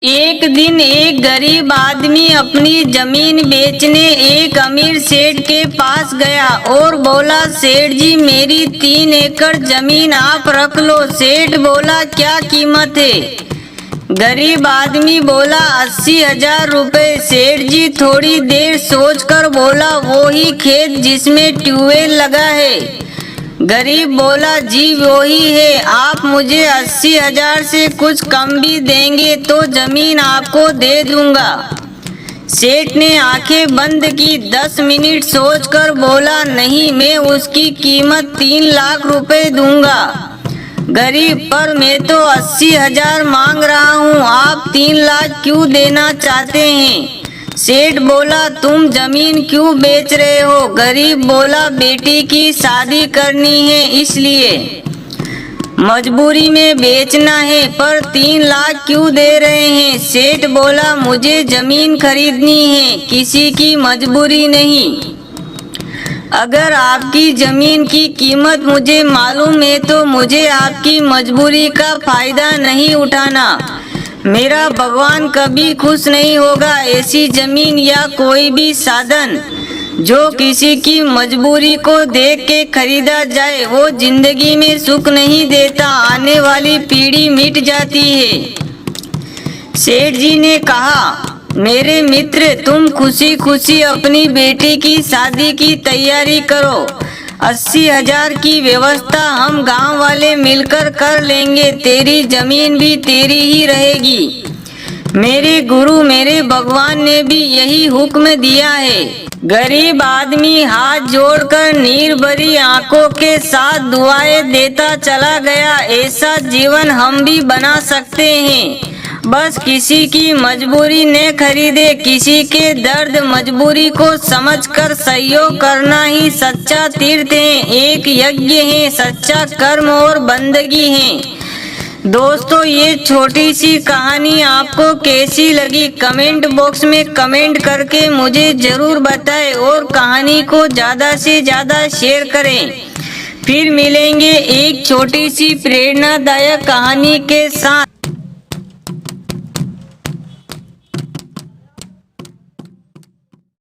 एक दिन एक गरीब आदमी अपनी जमीन बेचने एक अमीर सेठ के पास गया और बोला, सेठ जी मेरी 3 एकड़ जमीन आप रख लो। सेठ बोला, क्या कीमत है? गरीब आदमी बोला, 80,000 रुपए। सेठ जी थोड़ी देर सोचकर बोला, वो ही खेत जिसमें ट्यूबवेल लगा है। गरीब बोला, जी वही है। आप मुझे 80,000 से कुछ कम भी देंगे तो जमीन आपको दे दूंगा। सेठ ने आंखें बंद की, 10 मिनट सोचकर बोला, नहीं, मैं उसकी कीमत 3 लाख रुपए दूंगा। गरीब, पर मैं तो 80,000 मांग रहा हूँ, आप 3 लाख क्यों देना चाहते हैं? सेठ बोला, तुम जमीन क्यों बेच रहे हो? गरीब बोला, बेटी की शादी करनी है इसलिए मजबूरी में बेचना है। पर 3 लाख क्यों दे रहे हैं? सेठ बोला, मुझे जमीन खरीदनी है, किसी की मजबूरी नहीं। अगर आपकी जमीन की कीमत मुझे मालूम है तो मुझे आपकी मजबूरी का फायदा नहीं उठाना। मेरा भगवान कभी खुश नहीं होगा। ऐसी जमीन या कोई भी साधन जो किसी की मजबूरी को देख के खरीदा जाए वो जिंदगी में सुख नहीं देता, आने वाली पीढ़ी मिट जाती है। सेठ जी ने कहा, मेरे मित्र, तुम खुशी खुशी अपनी बेटी की शादी की तैयारी करो। 80,000 की व्यवस्था हम गांव वाले मिलकर कर लेंगे, तेरी जमीन भी तेरी ही रहेगी। मेरे गुरु मेरे भगवान ने भी यही हुक्म दिया है। गरीब आदमी हाथ जोड़कर नीर भरी आंखों के साथ दुआएं देता चला गया। ऐसा जीवन हम भी बना सकते हैं, बस किसी की मजबूरी न खरीदे। किसी के दर्द मजबूरी को समझकर सहयोग करना ही सच्चा तीर्थ है, एक यज्ञ है, सच्चा कर्म और बंदगी है। दोस्तों, ये छोटी सी कहानी आपको कैसी लगी? कमेंट बॉक्स में कमेंट करके मुझे जरूर बताएं और कहानी को ज़्यादा से ज़्यादा शेयर करें। फिर मिलेंगे एक छोटी सी प्रेरणादायक कहानी के साथ।